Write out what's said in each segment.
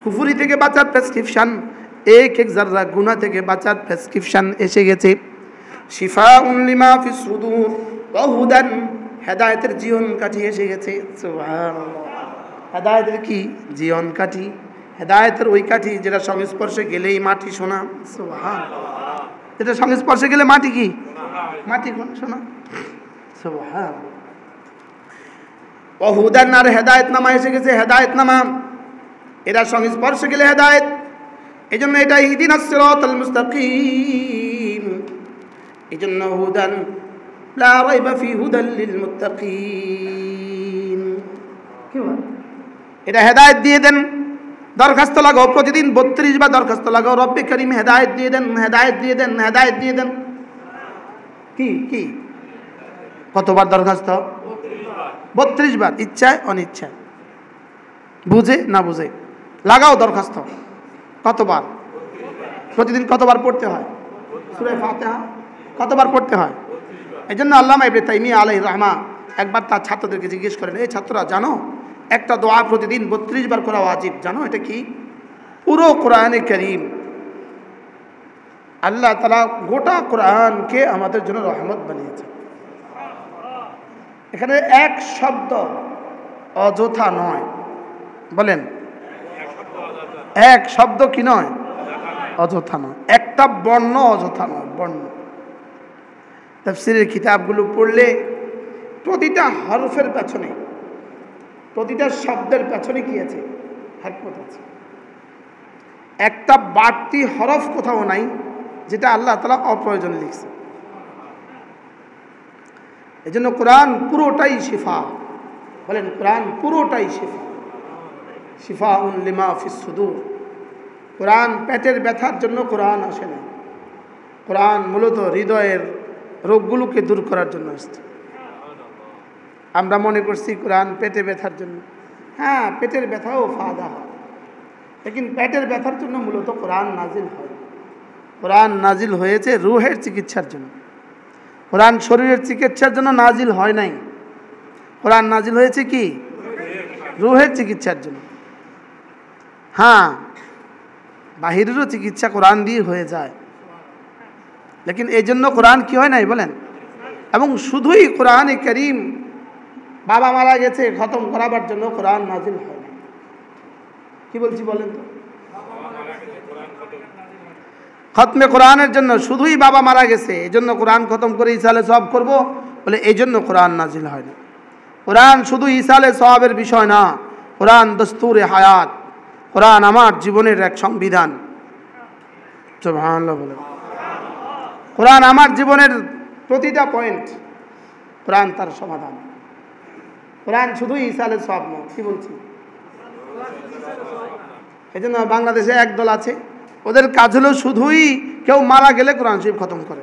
কুফরি থেকে বাঁচার প্রেসক্রিপশন, এক এক যারা গুনাহ থেকে বাঁচার প্রেসক্রিপশন এসে গেছে। শিফাউন লিমা ফিস সুদূর ওয়া হুদান, হেদায়েতের জীবন কাঠি এসে গেছে। সুবহানাল্লাহ। হেদায়েতের কি জীবন কাঠি? হেদায়েতের ওই কাঠি যেটা সংস্পর্শে গেলেই মাটি সোনা। সুবহানাল্লাহ। যেটা সংস্পর্শে গেলে মাটি কি মাটি সোনা। সুবহানাল্লাহ। ওয়া হুদান, আর হেদায়েতনামা এসে গেছে। হেদায়েতনামা এরা সংস্পর্শে গেলে হেদায়েত। এই জন্য এটা ইহদিনাস সিরাতাল মুস্তাকিম। এই জন্য হুদান লা রাইবা ফি হুদাল লিল মুত্তাকিন। কি বল? এটা হেদায়েত দিয়ে দেন। দরখাস্ত লাগাও প্রতিদিন 32 বার দরখাস্ত লাগাও, রব্বে করিম হেদায়েত দিয়ে দেন, হেদায়েত দিয়ে দেন, হেদায়েত দিয়ে দেন। কি কি কতবার দরখাস্ত? 32 বার, ইচ্ছায় অনিচ্ছায়, বুঝে না বুঝে লাগাও দরখাস্ত। কতবার? প্রতিদিন কতবার পড়তে হয়? সূরা ফাতিহা কতবার পড়তে হয়? এই জন্য আল্লামা ইবনে তাইমিয়া আলাইহির রাহমা একবার তার ছাত্রদেরকে জিজ্ঞেস করেন, এই ছাত্ররা জানো একটা দোয়া প্রতিদিন 32 বার করা ওয়াজিব, জানো এটা কি? পুরো কোরআনে কারীম আল্লাহ তাআলা গোটা কোরআনকে আমাদের জন্য রহমত বানিয়েছে। এখানে এক শব্দ অযথা নয়, বলেন এক শব্দ কি নয়? অযথা নয়। একটা বর্ণ অযথা নয়, বর্ণ। তাফসীরের কিতাবগুলো পড়লে প্রতিটা হরফের পেছনে, প্রতিটা শব্দের পেছনে কি আছে? হিকমত আছে। একটা বাড়তি হরফ কোথাও নাই যেটা আল্লাহ তাআলা অপ্রয়োজনে লিখছে। এই জন্য কোরআন পুরোটাই শিফা। বলেন কোরআন পুরোটাই শিফা। শিফাউন লিমা ফিস সুদূর। কোরআন পেটের ব্যথার জন্য কোরআন আসে না। কোরআন মূলত হৃদয়ের রোগগুলোকে দূর করার জন্য আসছে। আমরা মনে করছি কোরআন পেটে ব্যথার জন্য। হ্যাঁ, পেটের ব্যথাও ফায়দা হয়, লেকিন পেটের ব্যথার জন্য মূলত কোরআন নাজিল হয়। কোরআন নাজিল হয়েছে রুহের চিকিৎসার জন্য। কোরআন শরীরের চিকিৎসার জন্য নাজিল হয় নাই। কোরআন নাজিল হয়েছে কি? রুহের চিকিৎসার জন্য। হ্যাঁ, বাহিরেরও চিকিৎসা কোরআন দিয়ে হয়ে যায়, লেকিন এই জন্য কোরআন কি হয় নাই বলেন? এবং শুধুই কোরআনে কারীম বাবা মারা গেছে খতম করাবার জন্য কোরআন নাজিল হয় না। কি বলছি বলেন তো? খতমে কোরআনের জন্য শুধুই বাবা মারা গেছে এই জন্য কোরআন খতম করে ইসালে সওয়াব করব বলে এই জন্য কোরআন নাজিল হয় না। কোরআন শুধু ইসালে সওয়াবের বিষয় না, কোরআন দস্তুরে হায়াত। কোরআন আমার জীবনের এক সংবিধান। সুবহানাল্লাহ বলে। কোরআন আমার জীবনের প্রতিটা পয়েন্ট, কোরআন তার সমাধান। কোরআন শুধুই ইসালে সওয়াব না। কি বলছি? এই জন্য বাংলাদেশে একদল আছে, ওদের কাজ হলো শুধুই কেউ মারা গেলে কোরআন শরীফ খতম করে।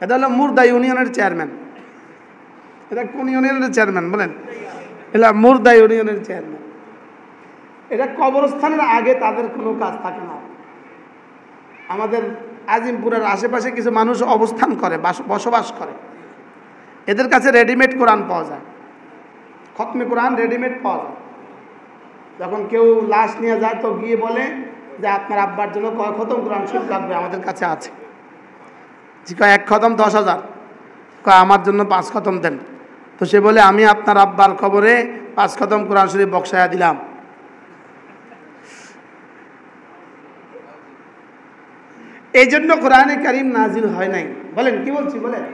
এটা হলো মুর্দা ইউনিয়নের চেয়ারম্যান। এটা কোন ইউনিয়নের চেয়ারম্যান বলেন? এটা মুর্দা ইউনিয়নের চেয়ারম্যান। এটা কবরস্থানের আগে তাদের কোনো কাজ থাকে না। আমাদের আজিমপুরের আশেপাশে কিছু মানুষ অবস্থান করে, বসবাস করে, এদের কাছে রেডিমেড কোরআন পাওয়া যায়। খতমে কোরআন রেডিমেড পাওয়া যায়। যখন কেউ লাশ নিয়ে যায় তো গিয়ে বলে যে আপনার আব্বার জন্য কয় খতম কোরআন শরীফ লাগবে, আমাদের কাছে আছে। যে কয় 1 খতম 10,000, কয় আমার জন্য 5 খতম দেন। তো সে বলে আমি আপনার আব্বার কবরে 5 খতম কোরআন শরীফ বক্সায়া দিলাম। এই জন্য কোরআনে কারীম নাজিল হয় নাই। বলেন কি বলছি বলেন?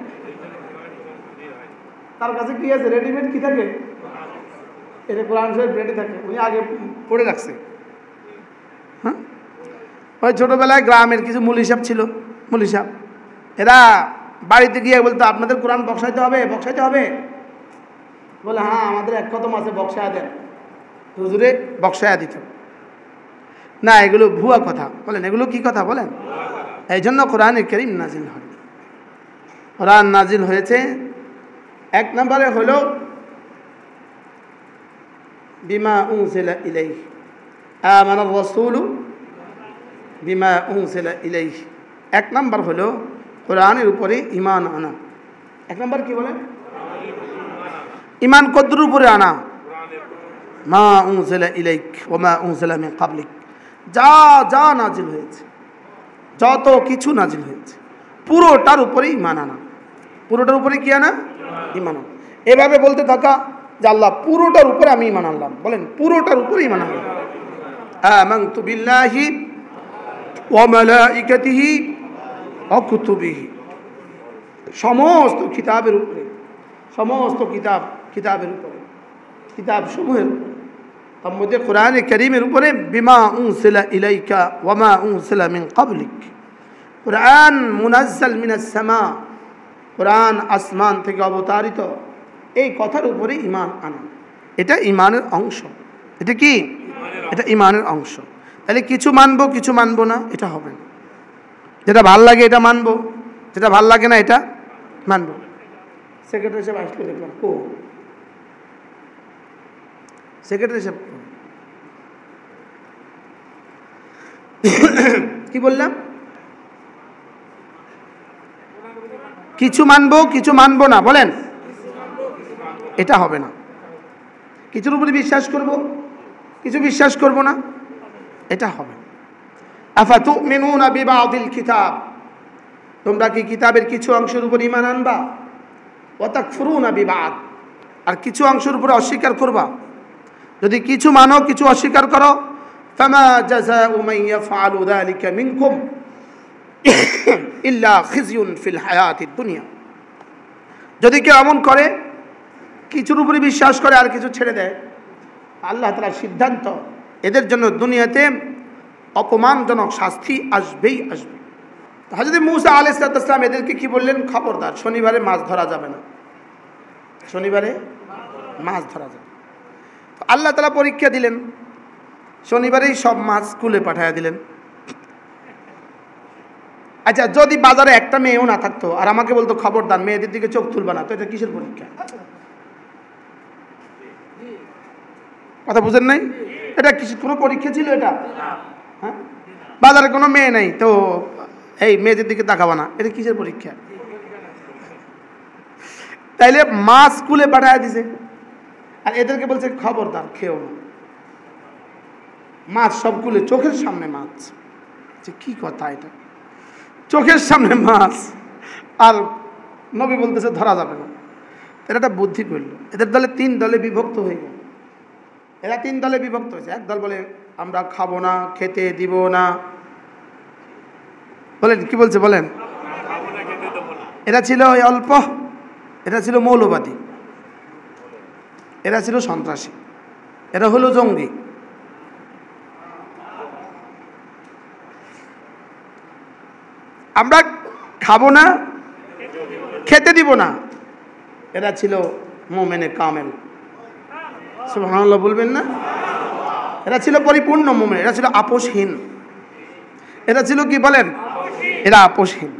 তার কাছে কি আছে? রেডিমেড কি থাকে? এটা কোরআন শরীফ রেডি থাকে, উনি আগে পড়ে রাখছে। হ্যাঁ, ওই ছোটবেলায় গ্রামের কিছু মুলি সাহেব ছিল, মুলি সাহেব, এরা বাড়িতে গিয়ে বলতো আপনাদের কোরআন বক্সাইতে হবে, বক্সাইতে হবে। বলে হ্যাঁ আমাদের 1 খতম আছে, বক্সায়া দেন। হুজুরে বক্সায়া দিত না। এগুলো ভুয়া কথা। বলেন এগুলো কি কথা বলেন? এই জন্য কোরআনে কারীম নাজিল হয়। কোরআন নাজিল হয়েছে 1 নম্বরে হলো বিমা উনজিলা ইলাইহি আমানার রাসূলু বিমা উনজিলা ইলাইহি। 1 নম্বর হলো কোরআনের উপরে ঈমান আনা। 1 নম্বর কি বলেন? ঈমান কদ্দুর উপরে আনা? মা উনজিলা ইলাইক ওয়া মা উনজিলা মিন ক্বাবলিক, যা যা নাজিল হয়েছে, যত কিছু নাজিল হয়েছে পুরোটার উপরেই ঈমান আনা। পুরোটার উপরে কি আনা? ঈমান আনা। এভাবে বলতে থাকা যে আল্লাহ পুরোটার উপরে আমি ঈমান আনলাম। বলেন পুরোটার উপরে ঈমান আনলাম। আমানতু বিল্লাহি ওয়া মালাইকাতিহি ওয়া কুতুবিহি, সমস্ত কিতাবের উপরে, সমস্ত কিতাবের উপরে, কিতাব সমূহের উপরে, তার মধ্যে কোরআনে কারীমের উপরে বিমা উনজিলা ইলাইকা ওয়া মা উনজিলা মিন ক্বাবলিক, কোরআন মুনাজ্জাল মিনাস সামা, কোরআন আসমান থেকে অবতারিত, এই কথার উপরে ঈমান আনা। এটা ঈমানের অংশ। এটা কি? এটা ঈমানের অংশ। তাহলে কিছু মানবো কিছু মানবো না, এটা হবে না। যেটা ভাল লাগে এটা মানবো, যেটা ভাল লাগে না এটা মানবো। সেক্রেটারি সাহেব আসলে দেখলাম, ও সেক্রেটারি সাহেব কি বললাম? কিছু মানবো কিছু মানবো না, বলেন এটা হবে না। কিছুর উপরে বিশ্বাস করব, কিছু বিশ্বাস করব না, এটা হবে। আফাতুমিনুনা বিবাদিল কিতাব, তোমরা কি কিতাবের কিছু অংশের উপর ঈমান আনবা? ওয়া তাকফুরুনা বিবাদ, আর কিছু অংশের উপর অস্বীকার করবা। যদি কিছু মানো কিছু অস্বীকার করো, ফামা জাযাউ মান ইয়াফআলু যালিকা মিনকুম ইল্লা খিজয়ুন ফিল হায়াতিদ দুনিয়া, যদি কেউ এমন করে, কিছুর উপরে বিশ্বাস করে আর কিছু ছেড়ে দেয়, আল্লাহ তাআলার সিদ্ধান্ত এদের জন্য দুনিয়াতে অপমানজনক শাস্তি আসবেই আসবে। হযরত মূসা আলাইহিস সালাম এদেরকে কি বললেন? খবরদার, শনিবারে মাছ ধরা যাবে না, শনিবারে মাছ ধরা যাবে। আল্লাহ তাআলা পরীক্ষা দিলেন, শনিবারেই সব মাছ স্কুলে পাঠিয়ে দিলেন। আচ্ছা, যদি বাজারে একটা মেয়েও না থাকতো আর আমাকে বলতো খবরদার মেয়েদের দিকে চোখ তুলবা না, তো এটা কিসের পরীক্ষা? কথা বুঝেন নাই? এটা কোনো পরীক্ষা ছিল এটা? হ্যাঁ, বাজারে কোনো মেয়ে নাই তো এই মেয়েদের দিকে তাকাবা না, এটা কিসের পরীক্ষা? তাইলে মাছ স্কুলে পাঠায় দিছে আর এদেরকে বলছে খবরদার খেও না, মাছ সবগুলো চোখের সামনে মাছ। কি কথা এটা? চোখের সামনে মাছ আর নবী বলতেছে ধরা যাবে না। এটা একটা বুদ্ধি করলো। এদের দলে 3 দলে বিভক্ত হয়ে গেল। এরা 3 দলে বিভক্ত হয়েছে। এক দল বলে আমরা খাবো না, খেতে দিব না। বলেন কি বলছে? বলেন এরা ছিল ওই অল্প, এরা ছিল মৌলবাদী, এরা ছিল সন্ত্রাসী, এরা হলো জঙ্গি। আমরা খাবো না, খেতে দিব না, এরা ছিল মুমিনে কামেল। সুবহানাল্লাহ বলবেন না? এরা ছিল পরিপূর্ণ মুমিন, এরা ছিল আপোষহীন। এরা ছিল কি বলেন? এরা আপোষহীন।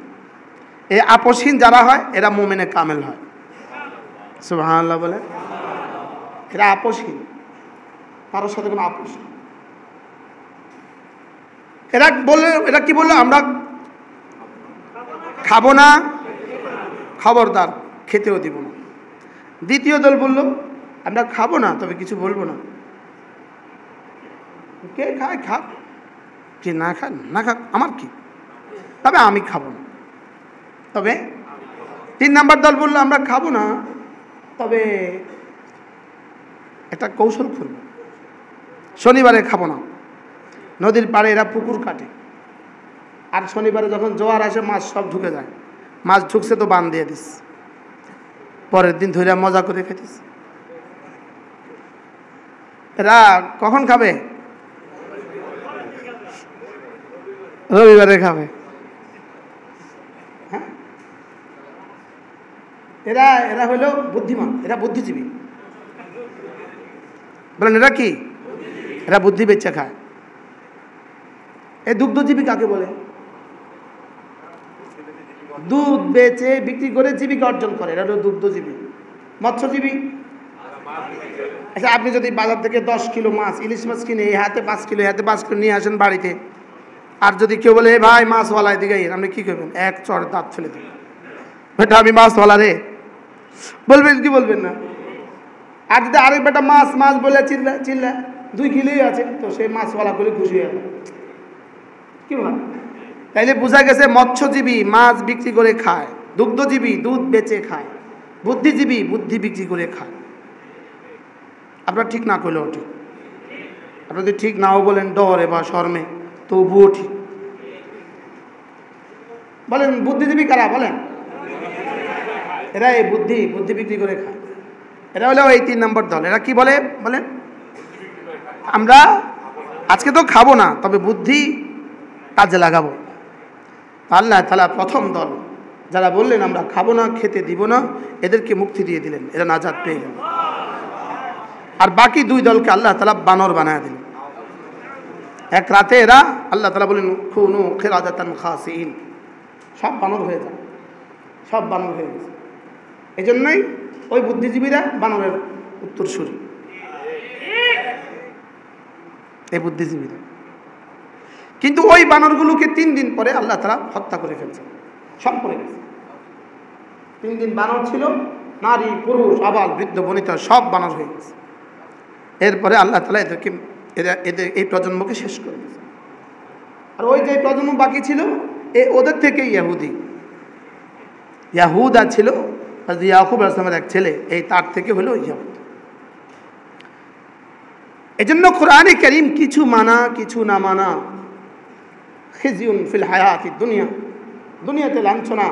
এই আপোষহীন যারা হয় এরা মুমিনে কামেল হয়। সুবহানাল্লাহ বলেন। এরা আপোষহীন, কারোর সাথে কোনো আপোষ নেই। এরা কি বললো? আমরা খাবো না, খবরদার খেতেও দিব না। দ্বিতীয় দল বলল আমরা খাবো না, তবে কিছু বলবো না। কে খায় খাক, যে না খায় না খাক, আমার কি, তবে আমি খাবো না। তবে 3 নাম্বার দল বললো আমরা খাবো না, তবে একটা কৌশল করব, শনিবারে খাবো না। নদীর পাড়ে এরা পুকুর কাটে, আর শনিবারে যখন জোয়ার আসে মাছ সব ঢুকে যায়। মাছ ঢুকছে তো বান দিয়ে দিস, পরের দিন ধরে মজা করে খেতিস। এরা কখন খাবে? রবিবারে খাবে। হ্যাঁ, এরা হলো বুদ্ধিমান, এরা বুদ্ধিজীবী। বলেন এরা কি? এরা বুদ্ধি বেচে খায়। এই দুগ্ধজীবী কাকে বলে? দুধ বেচে বিক্রি করে জীবিকা অর্জন করে, এরা হলো দুগ্ধজীবী। মৎস্যজীবী, আচ্ছা আপনি যদি বাজার থেকে 10 কিলো মাছ, ইলিশ মাছ কিনে এই হাতে 5 কিলো, হাতে 5 কিলো নিয়ে আসেন বাড়িতে, আর যদি কেউ বলে ভাই মাছওয়ালা এদিকে, আপনি কি করবেন? এক চড় দাঁত ফেলে দেবেন, বেটা আমি মাছওয়ালা রে, বলবেন কি বলবেন না? আর যদি আরেক বেটা মাছ মাছ বলে চিল্লা চিল্লা 2 কিলোই আছে, তো সেই মাছওয়ালা করে খুশি হয়ে গেল। কি ভাই, তাইলে বোঝা গেছে মৎস্যজীবী মাছ বিক্রি করে খায়, দুগ্ধজীবী দুধ বেচে খায়, বুদ্ধিজীবী বুদ্ধি বিক্রি করে খায়। আপনার ঠিক না করলেও ঠিক, আপনার যদি ঠিক নাও বলেন ডরে বা শর্মে, তবুও ঠিক। বলেন বুদ্ধিজীবী কারা বলেন? এরা এই বুদ্ধি বিক্রি করে খায়। এরা হলো এই 3 নম্বর দল। এরা কি বলে বলেন? আমরা আজকে তো খাবো না, তবে বুদ্ধি কাজে লাগাবো। আল্লাহ তাআলা প্রথম দল যারা বললেন আমরা খাবো না, খেতে দিব না, এদেরকে মুক্তি দিয়ে দিলেন, এরা নাজাত পেয়ে গেল। আর বাকি 2 দলকে আল্লাহ তাআলা বানর বানায় দিলেন। এক রাতে এরা, আল্লাহ তাআলা বলেন কুনু খিরাদাতান খাসিন, সব বানর হয়ে যায়, সব বানর হয়ে গেছে। এই জন্যই ওই বুদ্ধিজীবীরা বানরের উত্তরসূরি, এই বুদ্ধিজীবীরা। কিন্তু ওই বানরগুলোকে 3 দিন পরে আল্লাহ তাআলা হত্যা করে ফেলছে, সব পড়ে গেছে। 3 দিন বানর ছিল, নারী পুরুষ আবাল বৃদ্ধ বনিতা সব বানর হয়ে গেছে। এরপরে আল্লাহ তাআলা এদের এই প্রজন্মকে শেষ করে দিয়েছে। আর ওই যে প্রজন্ম বাকি ছিল, ওদের থেকে ইয়াহুদা ছিল, ইয়াকুব আলাইহিস সালামের এক ছেলে, এই তার থেকে হলো ইয়াহুদ। এজন্য কোরআনে কারীম কিছু মানা কিছু না মানা, খিজিউন ফিল হায়াতিদ দুনিয়া, দুনিয়াতে লাঞ্ছনা,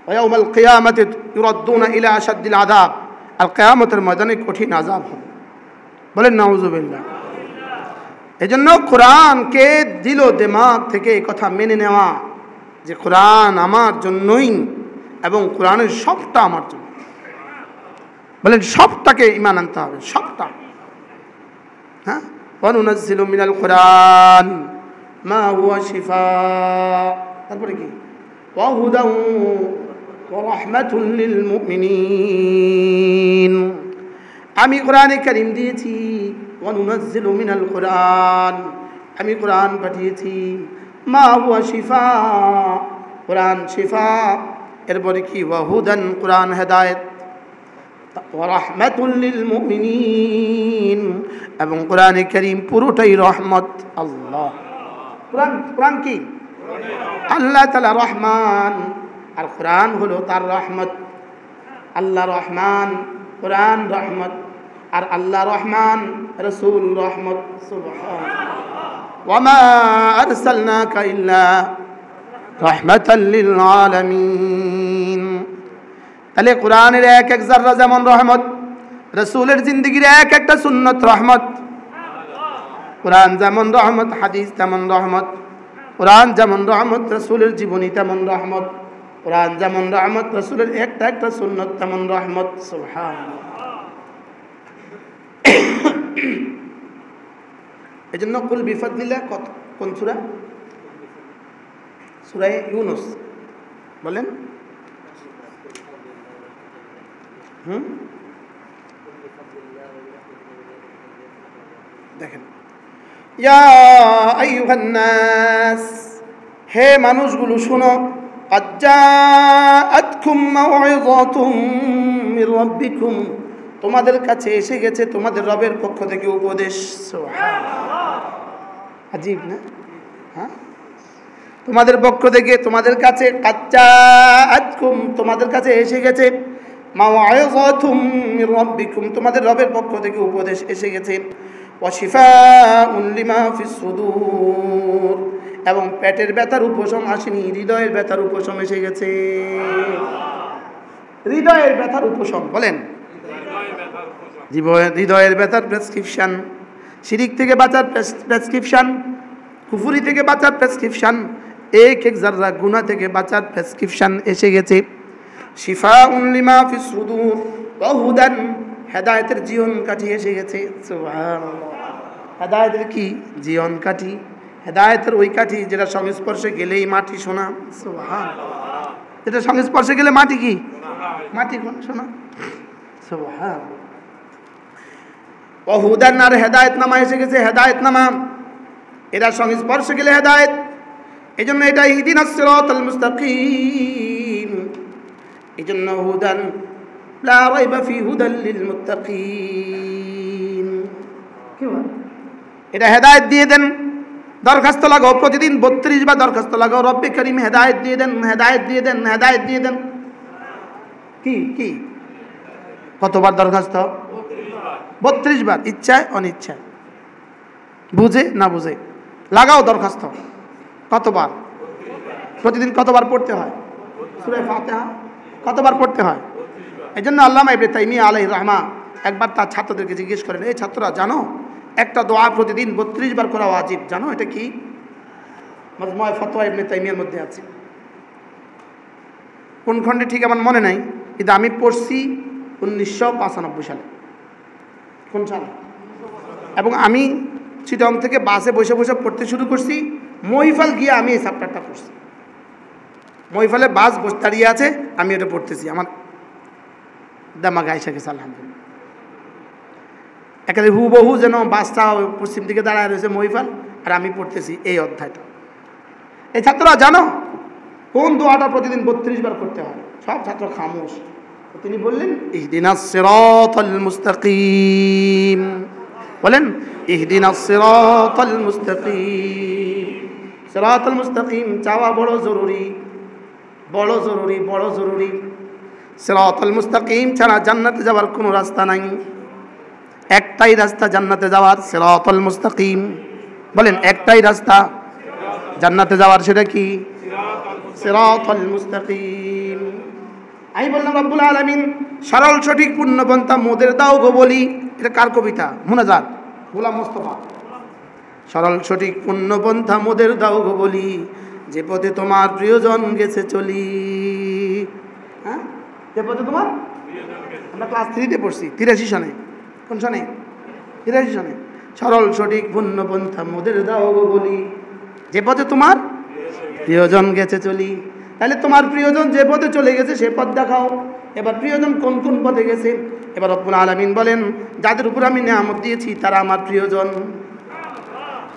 ওয়া ইয়াউমাল কিয়ামাতি ইউরাদ্দুনা ইলা আশাদ্দিল আযাব, আর কিয়ামতের ময়দানে কঠিন আযাব হবে। বলেন নাউযুবিল্লাহ। এজন্য কোরআনকে দিল দিমাগ থেকে এই কথা মেনে নেওয়া যে কোরআন আমার জন্যই, এবং কোরআনের সবটা আমার জন্য। বলেন সবটাকে ঈমান আনতে হবে, সবটা। হ্যাঁ, ওয়া নুনাজ্জিলু মিনাল কোরআন মা হুয়া শিফা, তারপরে কি ওয়া হুদাও ওয়া রাহমাতুল লিল মুমিনিন। আমি কোরআনে কারীম দিয়েছি, ওয়া নুনাজ্জিলু মিনাল কোরআন, আমি কোরআন পাঠিয়েছি, মা হুয়া শিফা, কোরআন শিফা, এরপরে কি ওয়া হুদান, কোরআন হেদায়েত, ওয়া রাহমাতুল লিল মুমিনিন, এবং কোরআনে কারীম পুরোটাই রহমত। আল্লাহ, কোরআন কি? আল্লাহ তাআলা রহমান, আর কোরআন হলো তার রহমত। আল্লাহ রহমান, কোরআন রহমত, আর আল্লাহ রহমান, রাসূল রহমত। সুবহানাল্লাহ। ওয়া মা আরসালনাকা ইল্লা রাহমাতাল লিল আলামিন। তাহলে কোরআনের এক এক জাররা যেমন রহমত, রাসূলের জিন্দেগির এক একটা সুন্নত রহমত। কোরআন যেমন রহমত, হাদিস তেমন রহমত। কোরআন যেমন রহমত, রাসূলের জীবনী তেমন রহমত। কোরআন যেমন রহমত, রাসূলের একটা একটা সুন্নত তেমন রহমত। সুবহানাল্লাহ। এজন্য কুল বিফাদলিল্লাহ কোন সূরা? সূরা ইউনূস। বলেন দেখেন, ইয়া আইয়ুহান নাস, হে মানুষগুলো শুনো, قد جاءتكم موعظة من ربكم, তোমাদের কাছে এসে গেছে তোমাদের রবের পক্ষ থেকে উপদেশ। সুবহানাল্লাহ, আজীব না? হ্যাঁ, তোমাদের পক্ষ থেকে, তোমাদের কাছে, قد جاءتكم, তোমাদের কাছে এসে গেছে, মাওয়াইযাতুম মির রাব্বিকুম, তোমাদের রবের পক্ষ থেকে উপদেশ এসে গেছে, ওয়া শিফাউন লিমা ফিস সুদূর, এবং পেটের ব্যথার উপশম আসেনি, হৃদয়ের ব্যথার উপশম এসে গেছে। হৃদয়ের ব্যথার উপশম, বলেন হৃদয়ের ব্যথার প্রেসক্রিপশন, শিরিক থেকে বাঁচার প্রেসক্রিপশন, কুফরি থেকে বাঁচার প্রেসক্রিপশন, এক এক জাররা গুনাহ থেকে বাঁচার প্রেসক্রিপশন এসে গেছে। শিফাউন লিমা ফিস সুদূর ওয়া হুদান, হেদায়েতের জীবন কাঠি এসে গেছে। সুবহানাল্লাহ। হেদায়েতের কি? জীবন কাঠি। হেদায়েতের ওই কাঠি যেটা সংস্পর্শে গেলেই মাটি শোনা। সুবহানাল্লাহ। যেটা সংস্পর্শে গেলে মাটি কি? মাটি শোনা। সুবহানাল্লাহ। ওয়া হুদান, আর হেদায়েতনামা এসে গেছে, হেদায়েতনামা, এরা সংস্পর্শে গেলে হেদায়েত। এজন্য এটা ইহদিনাস সিরাতাল মুস্তাকিম। এজন্য হুদান লা রাইবা ফি হুদাল লিল মুত্তাকিন। কি বল, এটা হেদায়েত দিয়ে দেন। দরখাস্ত লাগাও, প্রতিদিন 32 বার দরখাস্ত লাগাও, রব্বে করিম হেদায়েত দিয়ে দেন, হেদায়েত দিয়ে দেন, হেদায়েত দিয়ে দেন। কি কি কতবার দরখাস্ত? 32 বার, ইচ্ছায় অনিচ্ছায়, বুঝে না বুঝে লাগাও দরখাস্ত। কতবার? প্রতিদিন কতবার পড়তে হয়? সূরা ফাতিহা কতবার পড়তে হয়? এই জন্য আল্লামা ইবনে তাইমিয়া আলাইহির রাহমা একবার তার ছাত্রদেরকে জিজ্ঞেস করেন, এই ছাত্ররা জানো একটা দোয়া প্রতিদিন 32 বার করা ওয়াজিব, জানো এটা কি? মাজমুআ ফাতওয়া ইবনে তাইমিয়ার মধ্যে আছে। কোন খণ্ডে ঠিক আমার মনে নাই, কিন্তু আমি পড়ছি 1995 সালে। কোন সালে? এবং আমি চিটং থেকে বাসে বসে বসে পড়তে শুরু করছি, মহিফাল গিয়ে আমি এই চ্যাপ্টারটা পড়ছি। মহিফালে বাস বসে দাঁড়িয়ে আছে, আমি এটা পড়তেছি, আমার দামাগ আইসা গেছে আলহামদুলিল্লাহ। একেবারে হুবহু যেন বাসটা পশ্চিম দিকে দাঁড়ায় রয়েছে মহিফাল, আর আমি পড়তেছি এই অধ্যায়টা। এই ছাত্ররা জানো কোন দোয়াটা প্রতিদিন 32 বার করতে হয়? সব ছাত্র খামোশ। তিনি বললেন, ইহদিনাস সিরাতাল মুস্তাকিম। বলেন, ইহদিনাস সিরাতাল মুস্তাকিম। সিরাতাল মুস্তাকিম চাওয়া বড় জরুরি, বড় জরুরি, বড় জরুরি। সিরাতাল মুস্তাকিম ছাড়া জান্নাতে যাওয়ার কোনো রাস্তা নাই। একটাই রাস্তা জান্নাতে যাওয়ার, সিরাতাল মুস্তাকিম। বলেন, একটাই রাস্তা জান্নাতে যাওয়ার, সেটা কি? সিরাতাল মুস্তাকিম। আমি বললাম, রব্বুল আলামিন সরল সঠিক পূর্ণপন্থা মোদের দাও গো বলি। এটা কার কবিতা? মুনাজাত, গোলাম মোস্তফা। সরল সঠিক পূর্ণপন্থা মোদের দাও গো বলি, যে পথে তোমার প্রিয়জন গেছে চলি। হ্যাঁ, যে পথে তোমার, আমরা ক্লাস 3-তে পড়ছি 83 সনে। কোন সনে? 83 সনে। সরল সঠিক পূর্ণপন্থা মোদের দাও গো বলি, যে পথে তোমার প্রিয়জন গেছে চলি। তাহলে তোমার প্রিয়জন যে পথে চলে গেছে সে পথ দেখাও। এবার প্রিয়জন কোন কোন পথে গেছে? এবার রব্বুল আলামিন বলেন, যাদের উপর আমি নেয়ামত দিয়েছি তারা আমার প্রিয়জন,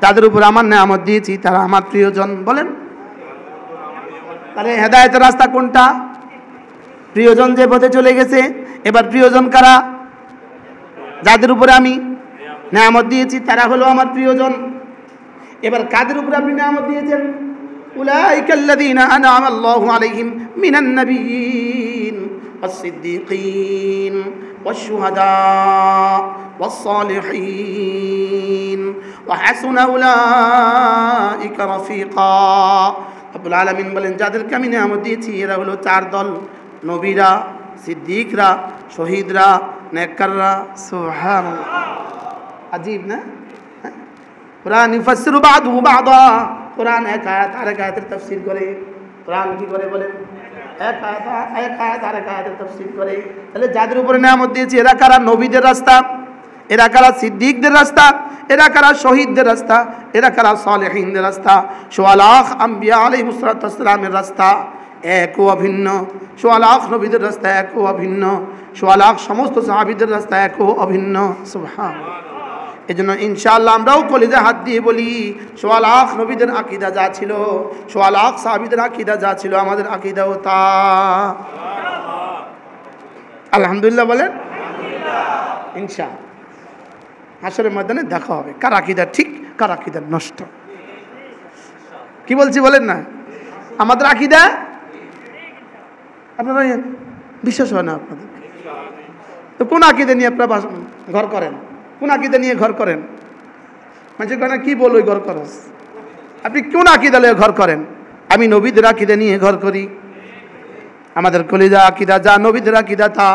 যাদের উপর আমার নেয়ামত দিয়েছি তারা আমার প্রিয়জন। বলেন, তাহলে হেদায়েতের রাস্তা কোনটা? প্রিয়জন যে পথে চলে গেছে। এবার প্রিয়জন কারা? যাদের উপরে আমি নেয়ামত দিয়েছি তারা হলো আমার প্রিয়জন। এবার কাদের উপরে আপনি নেয়ামত দিয়েছেন? উলাইকাল্লাযীনা আনআমা আল্লাহু আলাইহিম মিনান নাবিয়্যিন ওয়াস-সিদ্দীকিন ওয়াশ-শুহাদা ওয়াস-সালিহিন ওয়া হাসুনা উলাইকা রাফীকা। রব্বুল আলামিন বলেন, যাদেরকে আমি নেয়ামত দিয়েছি এরা হলো 4 দল: নবীরা, সিদ্দিকরা, শহীদরা, নেককাররা। সুবহানাল্লাহ, আজীব না? কোরআন ইফাসসিরু বা'দুহু বা'দা। কোরআন এক আয়াত আরেক আয়াতের তাফসীর করে। কোরআন কি করে বলেন? এক আয়াত আরেক আয়াতের তাফসীর করে। তাহলে যাদের উপরে নেয়ামত দিয়েছি এরা কারা? নবীদের রাস্তা, এরা কারা? সিদ্দিকদের রাস্তা, এরা কারা? শহীদদের রাস্তা, এরা কারা? সালেহিনদের রাস্তা। ১৬ লাখ আম্বিয়া আলাইহিস সালাতু ওয়াস সালামের রাস্তা এক ও অভিন্ন। ১৬ লাখ নবীদের রাস্তা এক ও অভিন্ন। ১৬ লাখ সমস্ত সাহাবীদের রাস্তা এক ও অভিন্ন। সুবহানাল্লাহ। এই জন্য ইনশাআল্লাহ আমরাও কলিজা হাত দিয়ে বলি, ১৬ লাখ নবীদের আকীদা যা ছিল, ১৬ লাখ সাহাবীদের আকীদা যা ছিল, আমাদের আকীদাও তা। আলহামদুলিল্লাহ বলেন। ইনশাআল্লাহ হাশরের ময়দানে দেখা হবে কার আকীদা ঠিক, কার আকীদা নষ্ট। কি বলছি বলেন না? আমাদের আকীদা আপনারা বিশ্বাস হয় না আপনাদের? তো কোন আকীদা নিয়ে আপনারা ঘর করেন? কোন আকীদা নিয়ে ঘর করেন? মানে কি বল ওই ঘর করস? আপনি কোন আকীদা নিয়ে ঘর করেন? আমি নবীদের আকীদা নিয়ে ঘর করি। আমাদের কলিজা আকীদা যা, নবীদের আকীদা তা।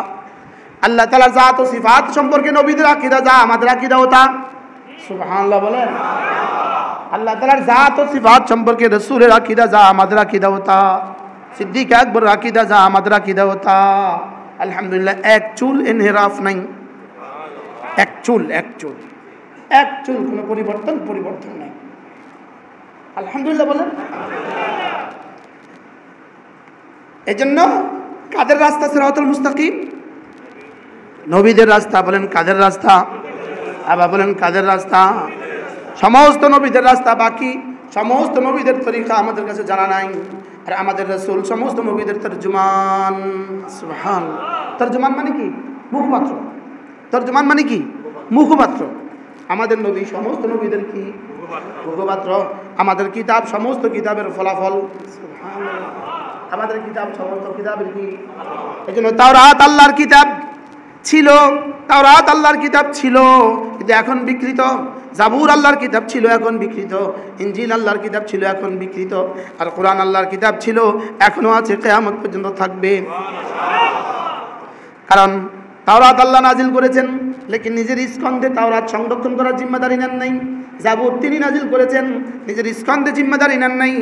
আল্লাহ তাআলার জাত ও সিফাত সম্পর্কে নবীদের আকীদা যা, আমাদের আকীদাও তা। সুবহানাল্লাহ বলেন। আল্লাহ তাআলার জাত ও সিফাত সম্পর্কে রাসূলের আকীদা যা, আমাদের আকীদাও তা। সিদ্দিক আকবর আকীদা যা, আমাদের আকীদাও তা। আলহামদুলিল্লাহ, এক চুল ইনহিরাফ নাই। এক চুল কোনো পরিবর্তন নাই। আলহামদুলিল্লাহ বলেন। এই জন্য কাদের রাস্তা? সিরাতুল মুস্তাকিম, নবীদের রাস্তা। বলেন কাদের রাস্তা? আবার বলেন কাদের রাস্তা? সমস্ত নবীদের রাস্তা বাকি, সমস্ত নবীদের তরিকা আমাদের কাছে জানা নাই, আর আমাদের রাসূল সমস্ত নবীদের তরজমান। সুবহানাল্লাহ। তরজমান মানে কি? মুখপাত্র। তরজমান মানে কি? মুখপাত্র। আমাদের নবী সমস্ত নবীদের কি? মুখপাত্র। আমাদের কিতাব সমস্ত কিতাবের ফলাফল। সুবহানাল্লাহ। আমাদের কিতাব সমস্ত কিতাবের কি? এজন্য তাওরাত আল্লাহর কিতাব ছিল, তাওরাত আল্লাহর কিতাব ছিল, কিন্তু এখন বিকৃত। জাবুর আল্লাহর কিতাব ছিল, এখন বিকৃত। ইনজিল আল্লাহর কিতাব ছিল, এখন বিকৃত। আর কোরআন আল্লাহর কিতাব ছিল, এখনো আছে, কিয়ামত পর্যন্ত থাকবে। কারণ তাওরাত আল্লাহ নাজিল করেছেন, লেকিন নিজের স্কন্ধে তাওরাত সংরক্ষণ করার জিম্মাদারি নেন নাই। জাবুর তিনি নাজিল করেছেন, নিজের স্কন্ধে জিম্মাদারি নেন নাই।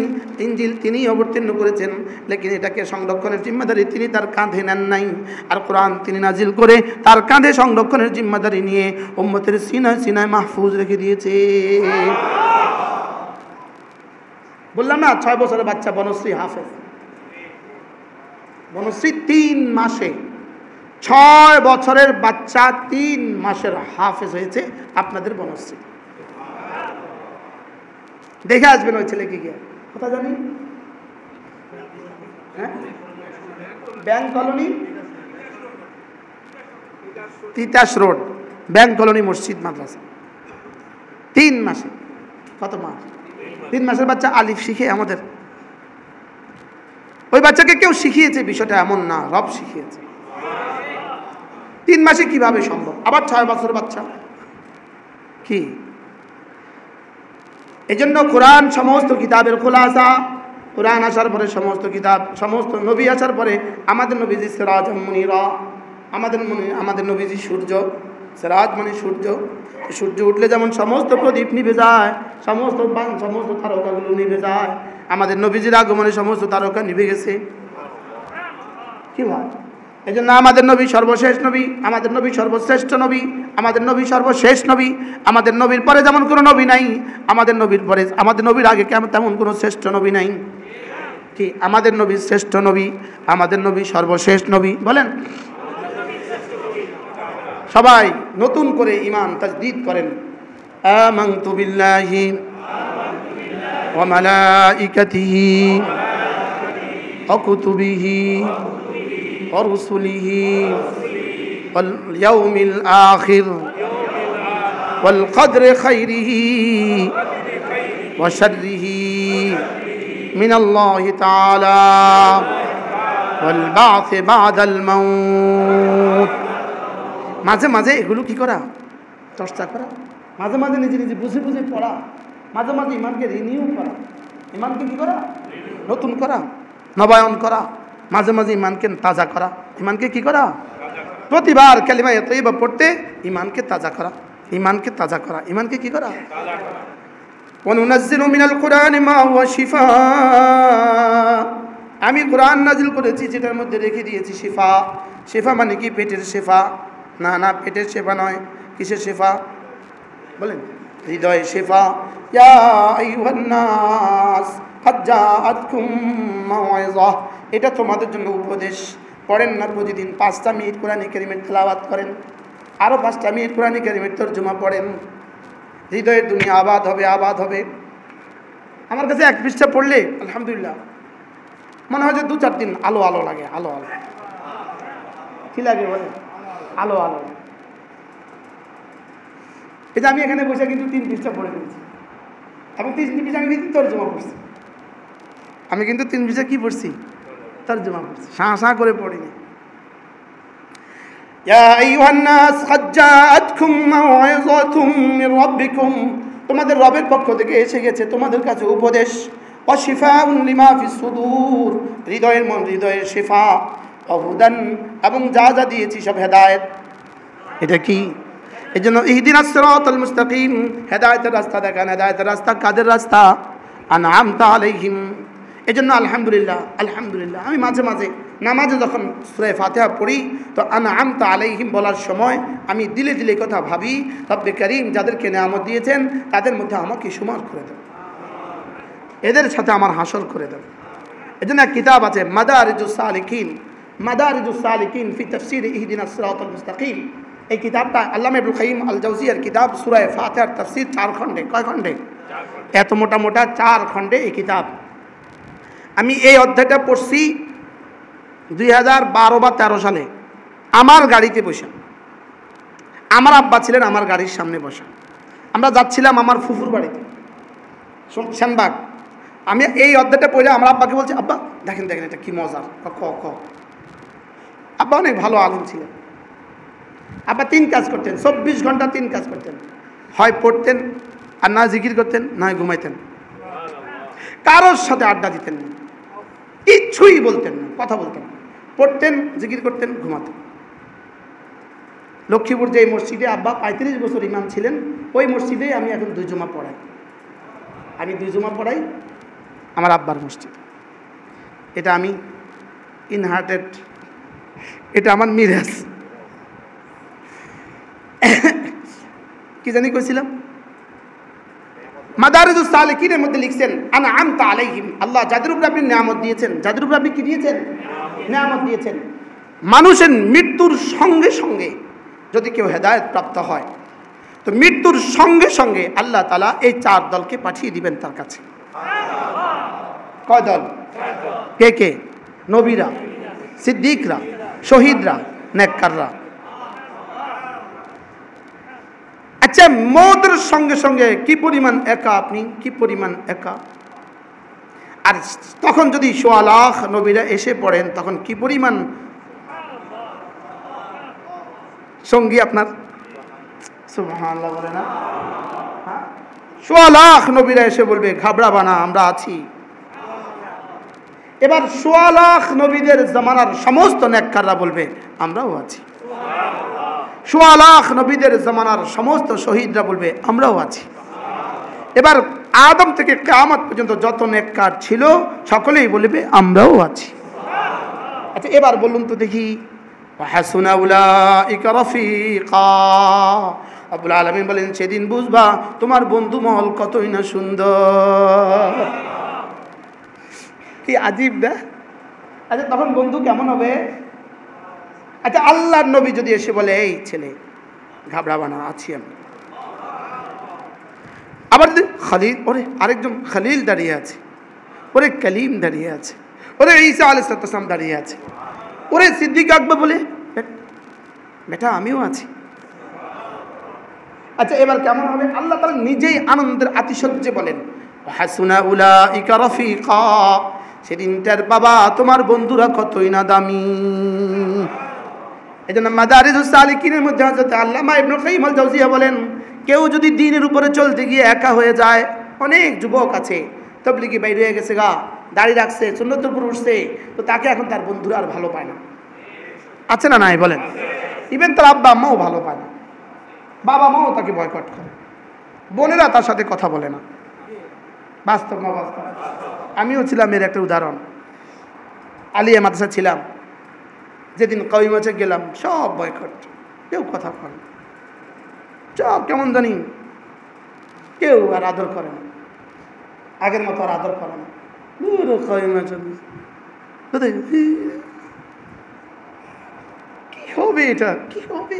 ইনজিল তিনি অবতীর্ণ করেছেন, লেকিন এটাকে সংরক্ষণের জিম্মাদারি তিনি তার কাঁধে নেন নাই। আর কোরআন তিনি নাজিল করে তার কাঁধে সংরক্ষণের জিম্মাদারি নিয়ে উম্মতের সিনায় সিনায় মাহফুজ রেখে দিয়েছে। বললাম না, 6 বছরের বাচ্চা বনশ্রী হাফেজ। বনশ্রী 3 মাসে, 6 বছরের বাচ্চা 3 মাসের হাফেজ হয়েছে আপনাদের বনশ্রী। দেখে আসবেন ওই ছেলেকে গিয়ে। কোথা জানি? হ্যাঁ, bank colony, Titas road, bank colony মসজিদ মাদ্রাসা। 3 মাসে। কত মাস? 3 মাসের বাচ্চা আলিফ শিখে আমাদের। ওই বাচ্চাকে কেউ শিখিয়েছে বিষয়টা এমন না, রব শিখিয়েছে। 3 মাসে কিভাবে সম্ভব? আবার 6 বছরের বাচ্চা কি? এজন্য কোরআন সমস্ত কিতাবের খোলাসা। কোরআন আসার পরে সমস্ত কিতাব, সমস্ত নবী আসার পরে আমাদের নবীজি সিরাজ মুনিরা, আমাদের নবীজি সূর্য। সিরাজ মানে সূর্য। সূর্য উঠলে যেমন সমস্ত প্রদীপ নিভে যায়, সমস্ত তারকাগুলো নিভে যায়, আমাদের নবীজির আগমনে সমস্ত তারকা নিভে গেছে। কি ভাই? এই জন্য আমাদের নবী সর্বশেষ নবী, আমাদের নবী সর্বশ্রেষ্ঠ নবী, আমাদের নবী সর্বশেষ নবী। আমাদের নবীর পরে যেমন কোনো নবী নাই, আমাদের নবীর পরে, আমাদের নবীর আগে কেমন তেমন কোনো শ্রেষ্ঠ নবী নাই। কি? আমাদের নবী শ্রেষ্ঠ নবী, আমাদের নবী সর্বশেষ নবী। বলেন সবাই নতুন করে ঈমান তাজদীদ করেন। আমানতু বিল্লাহি ওয়া মালাইকাতিহি ওয়া কুতুবিহি ورسله واليوم الآخر والقدر خيره وشره من الله تعالى والبعث بعد الموت। মাঝে মাঝে এগুলো কি করা? চর্চা করা। মাঝে মাঝে নিজে নিজে বুঝে বুঝে পড়া। মাঝে মাঝে ইমানকে রিনিউ করা। ইমানকে কি করা? নতুন করা, নবায়ন করা। মাঝে মাঝে ইমানকে তাজা করা। ইমানকে কি করা? প্রতিবার কালিমা তাইয়্যিবা পড়তে ইমানকে তাজা করা, ইমানকে তাজা করা, ইমানকে কি করা? ওয়া নুনাজ্জিলু মিনাল কুরআনি মা হুয়া শিফা। আমি কোরআন নাজিল করেছি যেটার মধ্যে রেখে দিয়েছি শিফা। শিফা মানে কি? পেটের শিফা? না না, পেটের শিফা নয়। কিসের শিফা? বলেন। হৃদয় শিফা। ইয়া আইয়ুহান নাস ক্বাদ জাআতকুম মাউইযা। এটা তোমাদের জন্য উপদেশ। পড়েন না প্রতিদিন 5টা মিনিট কোরআনে কারিমের তেলাওয়াত করেন, আরও 5টা মিনিট কোরআনে কারিমের তরজমা পড়েন। হৃদয়ের দুনিয়া আবাদ হবে, আবাদ হবে। আমার কাছে 1 পৃষ্ঠা পড়লে আলহামদুলিল্লাহ মনে হয় যে 2-4 দিন আলো আলো লাগে। আলো আলো কি লাগে? বলে আলো আলো। এটা আমি এখানে বসে কিন্তু 3 পৃষ্ঠা পড়ে দিয়েছি, এবং 3 পৃষ্ঠা আমি কিন্তু তরজমা পড়ছি। আমি কিন্তু 3 পৃষ্ঠা কি পড়ছি? তরজমা পড়ছি, শাঁ শাঁ করে পড়িনি। ইয়া আইয়ুহান নাস ক্বাদ জাআতকুম মাউইযাতুম মির রাব্বিকুম। তোমাদের রবের পক্ষ থেকে এসে গেছে তোমাদের কাছে উপদেশ। ওয়া শিফাউন লিমা ফিস সুদূর। হৃদয়ের হৃদয়ের শিফা। ওয়া হুদান, এবং যা যা দিয়েছি সব হেদায়েত। এটা কি? এজন্য ইহদিনাস সিরাতাল মুস্তাকিম, হেদায়েতের রাস্তা দেখান। হেদায়েতের রাস্তা কাদের রাস্তা? আনআমতা আলাইহিম। এজন্য আলহামদুলিল্লাহ, আলহামদুলিল্লাহ। আমি মাঝে মাঝে নামাজে যখন সূরা ফাতিহা পড়ি তো আনআমতা আলাইহিম বলার সময় আমি দিলে দিলে কথা ভাবি, রব্বে কারীম যাদেরকে নেয়ামত দিয়েছেন তাদের মধ্যে আমাকে শুমার করে দেন, এদের সাথে আমার হাসর করে দেন। এজন্য এক কিতাব আছে মাদারিজুস সালিকিন, মাদারিজুস সালিকিন ফি তাফসীর ইহদিনাস সিরাতাল মুস্তাকিম। এই কিতাবটা আল্লামা ইবনুল কাইয়্যিম আল জাওজিয়ার কিতাব। সূরা ফাতিহার তাফসীর 4 খণ্ডে। কয় খণ্ডে? এত মোটা মোটা 4 খণ্ডে এই কিতাব। আমি এই অধ্যায়টা পড়ছি 2012 বা 13 সালে আমার গাড়িতে বসে। আমার আব্বা ছিলেন আমার গাড়ির সামনে বসা। আমরা যাচ্ছিলাম আমার ফুফুর বাড়িতে শ্যানবাগ। আমি এই অধ্যায়টা পড়ে আমার আব্বাকে বলছি, আব্বা দেখেন দেখেন এটা কি মজার। ক আব্বা অনেক ভালো আলেম ছিলেন। আব্বা 3 কাজ করতেন, 24 ঘন্টা 3 কাজ করতেন। হয় পড়তেন, আর না জিকির করতেন, না ঘুমাইতেন। কারোর সাথে আড্ডা দিতেন না, কিচ্ছুই বলতেন না, কথা বলতেন না। পড়তেন, জিকির করতেন, ঘুমাতেন। লক্ষ্মীপুর যে মসজিদে আব্বা 35 বছর ইমাম ছিলেন, ওই মসজিদে আমি এখন 2 জুমা পড়াই। আমি 2 জুমা পড়াই আমার আব্বার মসজিদ। এটা আমি ইনহার্টেড, এটা আমার মিরাজ। কি জানি কইছিলাম, মাদারিজুস সালিকিনের মধ্যে লিখছেন আনআমতা আলাইহিম, আল্লাহ যাদের উপর আপনি নিয়ামত দিয়েছেন, যাদের উপর আপনি কি দিয়েছেন? নিয়ামত দিয়েছেন। মানুষের মৃত্যুর সঙ্গে সঙ্গে যদি কেউ হেদায়েত প্রাপ্ত হয়, তো মৃত্যুর সঙ্গে সঙ্গে আল্লাহ তাআলা এই 4 দলকে পাঠিয়ে দিবেন তার কাছে। কয় দল? কে কে? নবীরা, সিদ্দিকরা, শহীদরা, নেককাররা। আচ্ছা, মওতের সঙ্গে সঙ্গে কি পরিমাণ একা আপনি, কি পরিমাণ একা। আর তখন যদি 1.25 লাখ নবীরা এসে পড়েন, তখন কি পরিমাণ সঙ্গী আপনার। সুবহানাল্লাহ বলে না? 1.25 লাখ নবীরা এসে বলবে ঘাবড়াবা না, আমরা আছি। এবার 1.25 লাখ নবীদের জামানার সমস্ত নেককাররা বলবে আমরাও আছি। 1.25 লাখ নবীদের জামানার সমস্ত শহীদরা বলবে আমরাও আছি। এবার আদম থেকে কিয়ামত পর্যন্ত যত নেককার ছিল সকলেই বলবে আমরাও আছি। আচ্ছা, এবার বলুন তো দেখি, হাসুনা উলাইকা রাফিকা। আব্বুল আলামিন বলেন সেদিন বুঝবা তোমার বন্ধু মহল কতই না সুন্দর। কি আজীব না? আচ্ছা, তখন বন্ধু কেমন হবে? আচ্ছা, আল্লাহর নবী যদি এসে বলে এই ছেলে ঘাবড়াবা না, আছি আমি। আবার যদি খালিল, ওরে আরেকজন খালিল দাঁড়িয়ে আছে, ওরে কালিম দাঁড়িয়ে আছে, ওরে ঈসা আলাইহিস সালাম দাঁড়িয়ে আছে, ওরে সিদ্দিক আকবর বলে বেটা আমিও আছি। আচ্ছা, এবার কেমন হবে? আল্লাহ তাআলা নিজেই আনন্দের আতিশয্যে বলেন হাসুনা উলাইকা রাফিকা। সেদিনটার বাবা তোমার বন্ধুরা কতই না দামি। এই জন্য মাদারিজুস সালিকিনের মধ্যে হযরত আল্লামা ইবনে কাইয়িম আল জাওজিয়া বলেন, কেউ যদি দ্বীনের উপরে চলতে গিয়ে একা হয়ে যায়, অনেক যুবক আছে তাবলীগে বাইরে হয়ে গেছে, দাড়ি রাখছে, সুন্নতের উপর উঠছে, তো তাকে এখন তার বন্ধুরা আর ভালো পায় না। আছে না নাই বলেন? ইভেন তার আব্বা আম্মাও ভালো পায় না, বাবা মাও তাকে বয়কট করে, বোনেরা তার সাথে কথা বলে না। বাস্তব না বাস্তব? আমিও ছিলাম এর একটা উদাহরণ। আলিয়া মাদ্রাসা ছিলাম, যেদিন কওমি গেলাম সব বয়কট, কেউ কথা বলে না, সব কেমন জানি, কেউ আর আদর করে না, আগের মতো আর আদর করে না। কি হবে এটা? কি হবে?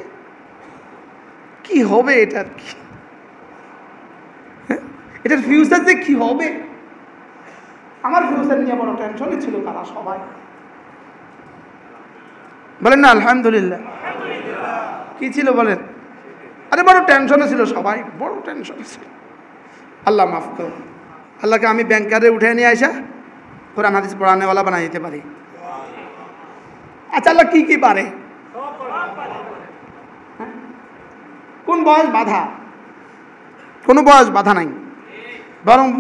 কি হবে এটার? এটার ফিউচার যে কি হবে? আমার ফিউচার নিয়ে বড় টেনশনে ছিল তারা সবাই। বলেন না আলহামদুলিল্লাহ? কি ছিল বলেন? আরে বড় টেনশনে ছিল সবাই, বড় টেনশনে ছিল। আল্লাহ মাফ করো। আল্লাহকে আমি ব্যাংকারে উঠে নিয়ে আসা কোরআন হাদিস পড়ানেওয়ালা বানাই দিতে পারি। আচ্ছা, আল্লাহ কি কি পারে? কোন বয়স বাধা? কোনো বয়স বাধা নাই।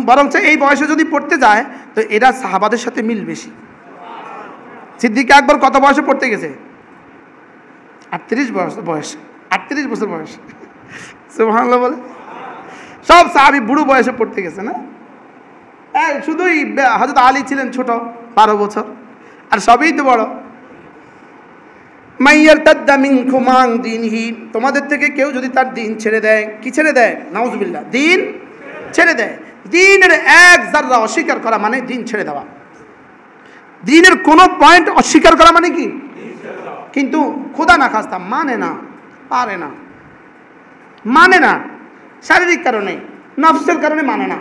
বরং এই বয়সে যদি পড়তে যায় তো এরা সাহাবাদের সাথে মিল বেশি। সিদ্দিক আকবর কত বয়সে পড়তে গেছে? 38 বয়সে, 38 বছর বয়সে। সুবহানাল্লাহ বলে। সব সাহাবী বুড়ো বয়সে পড়তে গেছে না? শুধুই হযরত আলী ছিলেন ছোট, 12 বছর, আর সবই তো বড়। মাইয়ারতাদ্দা মিনকুম আন দীনিহি, তোমাদের থেকে কেউ যদি তার দিন ছেড়ে দেয়। কি ছেড়ে দেয়? নাউযুবিল্লাহ, দিন ছেড়ে দেয়। দিনের এক যারা অস্বীকার করা মানে দিন ছেড়ে দেওয়া। দিনের কোনো পয়েন্ট অস্বীকার করা মানে কি? কিন্তু খোদা না খাস্তা মানে না, পারে না, মানে না, শারীরিক কারণে নফসের কারণে মানে না,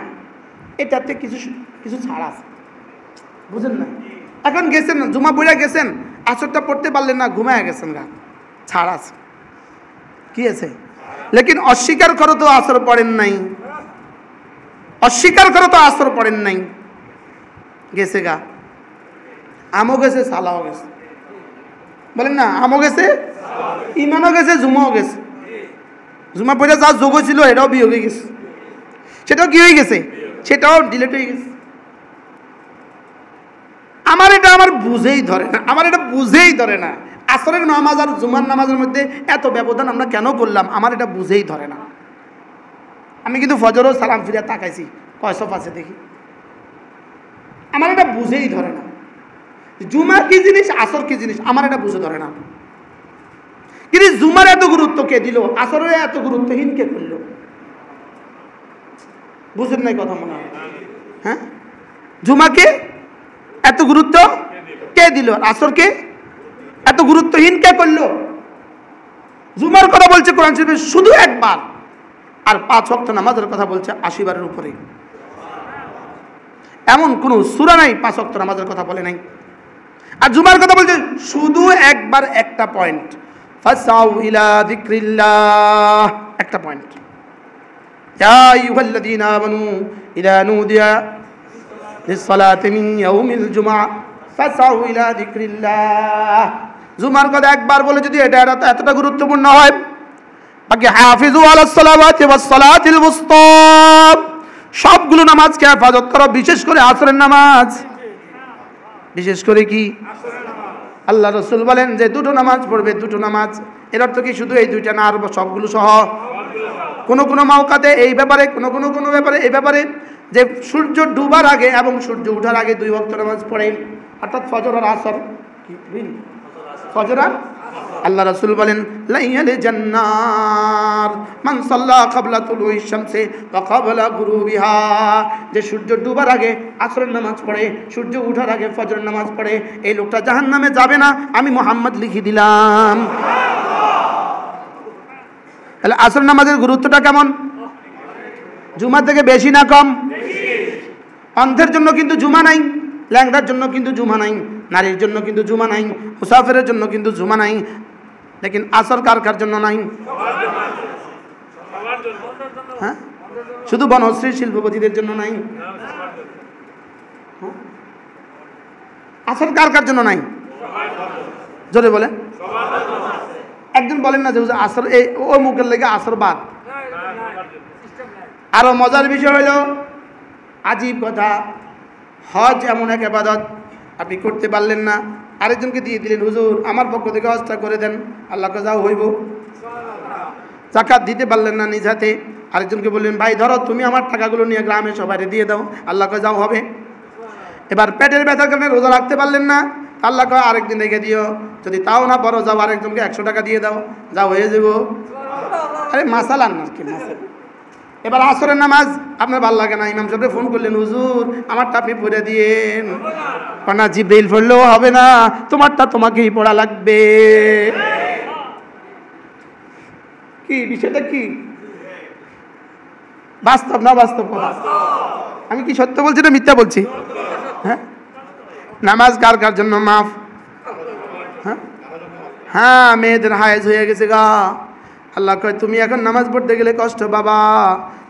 এটাতে কিছু কিছু ছাড় আছে, বুঝেন না? এখন গেছেন জুমা পড়ে গেছেন, আসরটা পড়তে পারলেন না, ঘুমায় গেছেন, গা ছাড় আছে, কি আছে? লেকিন অস্বীকার করো তো আসর পড়েন নাই, অস্বীকার করো তো আসর পড়েন নাই, গেছে গা, আমও গেছে সালাও গেছে, বলেন না? আমও গেছে, ইমানও গেছে, জুমাও গেছে। জুমা পড়ে যা যোগ ছিল এটাও বিয়োগ হয়ে গেছে, সেটাও কি হয়ে গেছে? সেটাও ডিলেট হয়ে গেছে। আমার এটা আমার বুঝেই ধরে না, আমার এটা বুঝেই ধরে না। আসরের নামাজ আর জুমার নামাজের মধ্যে এত ব্যবধান আমরা কেন করলাম, আমার এটা বুঝেই ধরে না। আমি কিন্তু ফজরও সালাম ফিরিয়া তাকাইছি, কয় সফ আছে দেখি, আমার এটা বুঝেই ধরে না। জুমা কি জিনিস, আসর কি জিনিস, আমার এটা বুঝে ধরে না। কিন্তু জুমার এত গুরুত্ব কে দিল, আসরের এত গুরুত্বহীন কে করলো? বুঝেন নাই কথা মনে হয়? হ্যাঁ, জুমাকে এত গুরুত্ব কে দিল, আসরকে এত গুরুত্বহীন কে করলো? জুমার কথা বলছে কোরআন শরীফে শুধু একবার, আর 5 ওয়াক্ত নামাজের কথা বলছে 80 বারের উপরে। এমন কোন সূরা নাই 5 ওয়াক্ত নামাজের কথা বলে নাই। আর জুমার কথা বলছে শুধু একবার, একটা পয়েন্ট, ফাসাউ ইলা যিকরিল্লাহ, একটা পয়েন্ট, ইয়া আইয়ুহাল্লাযীনা আমানু ইযা নুদিয়া লিস-সালাতি মিন ইয়াউমিল জুমআহ ফাসাউ ইলা যিকরিল্লাহ। জুমার কথা একবার বলে যদি এটা এতটা গুরুত্বপূর্ণ হয়, বাকি হাফিজু আলাস সালাওয়াতি ওয়াস সালাতিল ওয়ুসতা, সবগুলো নামাজকে হেফাজত করো, বিশেষ করে আসরের নামাজ। বিশেষ করে কি? আল্লাহ রাসূল বলেন যে দুটো নামাজ পড়বে, দুটো নামাজ, এর অর্থ কি শুধু এই দুইটা না, আর সবগুলো সহ? কোন কোন মাওকাতে এই ব্যাপারে, কোন ব্যাপারে এই ব্যাপারে যে সূর্য ডুবার আগে এবং সূর্য ওঠার আগে 2 ওয়াক্ত নামাজ পড়ে, অর্থাৎ ফজর আর আসর। কি ফজর আর আল্লাহ রাসূল বলেন লাইয়ালে জান্নার মান সাল্লা ক্বাবলা তুলুই শামসি ওয়া ক্বাবলা গুরুবিহা, যে সূর্য ডুবার আগে আসরের নামাজ পড়ে, সূর্য ওঠার আগে ফজরের নামাজ পড়ে, এই লোকটা জাহান্নামে যাবে না, আমি মুহাম্মদ লিখে দিলাম। তাহলে আসর নামাজের গুরুত্বটা কেমন? জুমা থেকে বেশি না কম? অন্ধের জন্য কিন্তু জুমা নাই, ল্যাংড়ার জন্য কিন্তু জুমা নাই, নারীর জন্য কিন্তু জুমা নাই, মুসাফিরের জন্য কিন্তু জুমা নাই, লেকিন আসর কার কার জন্য নাই? হ্যাঁ, শুধু বনশ্রী শিল্পপতিদের জন্য নাই? আসর কার কার জন্য নাই? জোরে বলে। একজন বলেন না যে আসর এই ও মুখের লেগে আসর বাদ। আরো মজার বিষয় হলো, আজীব কথা, হজ এমন এক ইবাদত আপনি করতে পারলেন না, আরেকজনকে দিয়ে দিলেন, হুজুর আমার পক্ষ থেকে হজটা করে দেন, আল্লাহকে যাও হইব। যাকাত দিতে পারলেন না নিজ হাতে, আরেকজনকে বললেন ভাই ধরো তুমি আমার টাকাগুলো নিয়ে গ্রামে সবাই দিয়ে দাও, আল্লাহকে যাও হবে। এবার পেটের ব্যথার কারণে রোজা রাখতে পারলেন না, আল্লাহকে আরেকদিন রেখে দিও, যদি তাও না পারো যাও আরেকজনকে 100 টাকা দিয়ে দাও, যাও হয়ে যাব। আরে মাসালান না কি মাসাল। এবার আসরের নামাজ আপনার ভালো লাগে না, ইমাম সাহেব ফোন করলেন, হুজুর আমারটা আপনি পড়ে দিয়েন, না জিবরিল পড়লেও হবে না, তোমারটা তোমাকেই পড়া লাগবে। কি বিষয়টা কি? বাস্তব না বাস্তব? আমি কি সত্য বলছি না মিথ্যা বলছি? হ্যাঁ, নামাজ কার কার জন্য মাফ? হ্যাঁ, মেয়েদের হায়েজ হয়ে গেছে গা, আল্লাহ কয় তুমি এখন নামাজ পড়তে গেলে কষ্ট বাবা,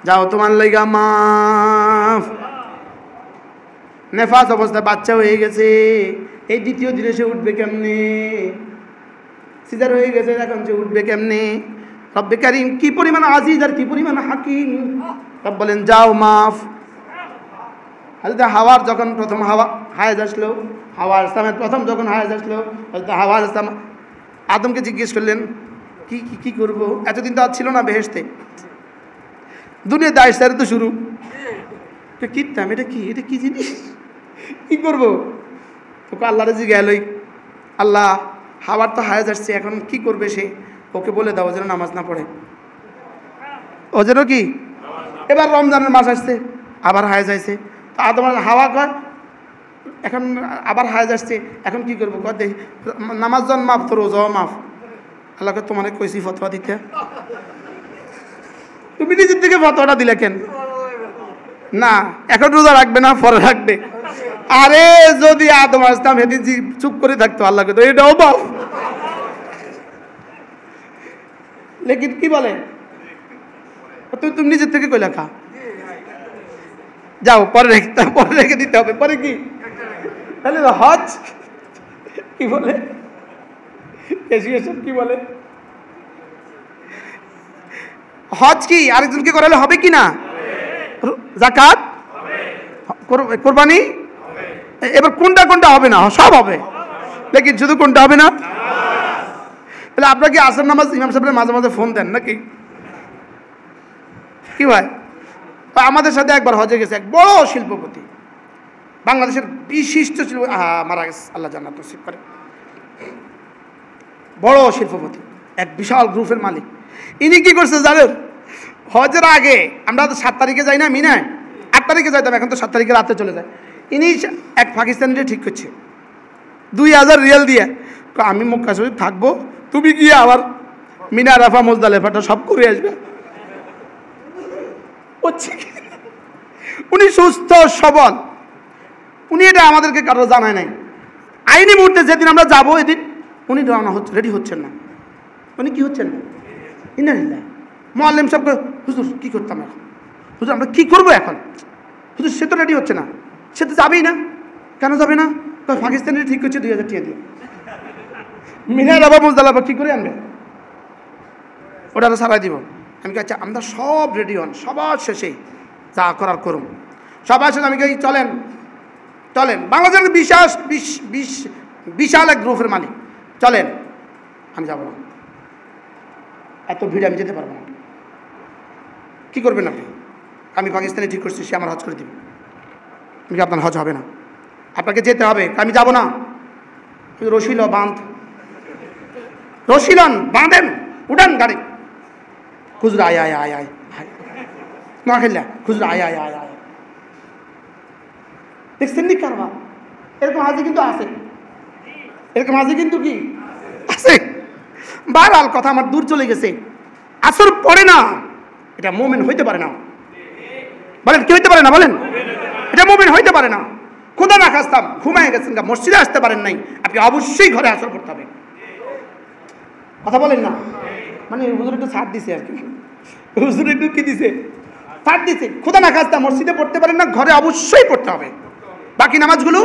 যাও তোমার লাইগা মাফ। নেফাস অবস্থায় বাচ্চা হয়ে গেছে, এই দ্বিতীয় দিনে সে উঠবে কেমনে? সিজার হয়ে গেছে, এখন সে উঠবে কেমনে? রব্বে কারীম কি পরিমাণ আজিজ আর কি পরিমাণ হাকিম, রব বলেন যাও মাফ। হযরত হাওয়ার যখন প্রথম হায়েজ আসলো, হাওয়া ইসলামের প্রথম যখন হায়েজ আসলো, হযরত হাওয়া ইসলাম আদমকে জিজ্ঞেস করলেন কি কি কি করবো, এতদিন তো আর ছিল না বেহেশতে, দুনিয়া দায় সারে তো শুরু, কিতাম এটা কি, এটা কি জিনিস, কি করবো? তোকে আল্লাহ রাজি গেলই, আল্লাহ হাওয়ার তো হায়েজ আসছে, এখন কি করবে সে? ওকে বলে দাও যেন নামাজ না পড়ে, ও যেন কি। এবার রমজানের মাস আসছে, আবার হায়েজ আসছে, তো আদম হাওয়া কয় এখন আবার হায়েজ আসছে, এখন কি করবো? কয় দেখি নামাজ জন মাফ, তো রোজাও মাফ। আল্লাহকে তোমার কইছি ফতোয়া দিতে, তুমি নিজের থেকে ফতোয়াটা দিলে কেন? না এখন রোজা রাখবে না, পরে রাখবে। আরে যদি আদম আসতাম সেদিন চুপ করে থাকতো, আল্লাহকে তো এটাও পাও। লেকিন কি বলে, তুমি নিজের থেকে কই লেখা যাও, পরে রেখে দিতে হবে। পরে কি তাহলে হজ কি বলে, কি বলে, হজ কি আরেকজনকে করালে হবে কি না? যাকাত, কোরবানি, এবার কোনটা কোনটা হবে না? সব হবে, লেকিন শুধু কোনটা হবে না? তাহলে আপনারা কি আসর নামাজ ইমাম সাহেবের মাঝে মাঝে ফোন দেন নাকি? কি ভাই, আমাদের সাথে একবার হজে গেছে এক বড় শিল্পপতি, বাংলাদেশের বিশিষ্ট শিল্প, মারা গেছে, আল্লাহ জান্নাত নসিব করে। বড় শিল্পপতি, এক বিশাল গ্রুপের মালিক। ইনি কি করছে জানেন? হজের আগে আমরা তো 7 তারিখে যাই না মিনায়, 8 তারিখে যাইতাম, এখন তো 7 তারিখে রাতে চলে যায়। ইনি এক পাকিস্তানিরে ঠিক করছে 2000 রিয়াল দিয়ে, আমি মক্কা শরীফ থাকবো, তুমি গিয়ে আবার মিনা, আরাফা, মুজদালিফাটা সব করে আসবে। উনি সুস্থ সবল, উনি এটা আমাদেরকে কারো জানায় নাই। আইনি মুহূর্তে যেদিন আমরা যাবো এদিন উনি রেডি হচ্ছেন না। উনি কি হচ্ছেন না? ইন্নালিল্লাহ। মুআল্লিম সাহেব, হুজুর কি করতাম এখন, হুজুর আমরা কি করবো এখন? হুজুর সে তো রেডি হচ্ছে না, সে তো যাবেই না। কেন যাবে না? পাকিস্তানের ঠিক হচ্ছে 2000 টাকা দিয়ে। মিনার আবার মুজদালিফা কি করে আনবে? ওটা সারাই দিব। আমি আচ্ছা আমরা সব রেডি হন, সবার শেষেই যা করার করুন। সবার শেষে আমি চলেন চলেন, বাংলাদেশের বিশাল এক গ্রুপের মালিক, চলেন। আমি যাবো না, এত ভিড়ে আমি যেতে পারবো না। কি করবেন আপনি? আমি পাকিস্তানে ঠিক করছি, সে আমার হজ করে দিবে। আমি আপনার হজ হবে না, আপনাকে যেতে হবে। আমি যাব না। রশিল বাঁধ, রশিলন বাঁধেন, উঠান গাড়ি। হুজুর আয় আয় আয় আয় না খেললা, হুজুর আয় আয় আয় আয়। দেখছেন নি কারবার? এরকম হাজি কিন্তু আছে, এরকম হাজি কিন্তু কি আছে। বারবার কথা আমার দূর চলে গেছে। আসর পড়ে না, এটা মুমিন হইতে পারে না। বলেন কি হইতে পারে না? বলেন, এটা মুমিন হইতে পারে না। খোদা না খাস্তাম ঘুমায় গেছেন, মসজিদে আসতে পারেন নাই, আপনি অবশ্যই ঘরে আসর পড়তে হবে। কথা বলেন না, মানে হুজুর একটু ছাড় দিছে আর কি, হুজুর একটু কি দিছে, ছাড় দিছে। খোদা না খাস্তা মসজিদে পড়তে পারেন না, ঘরে অবশ্যই পড়তে হবে। বাকি নামাজগুলো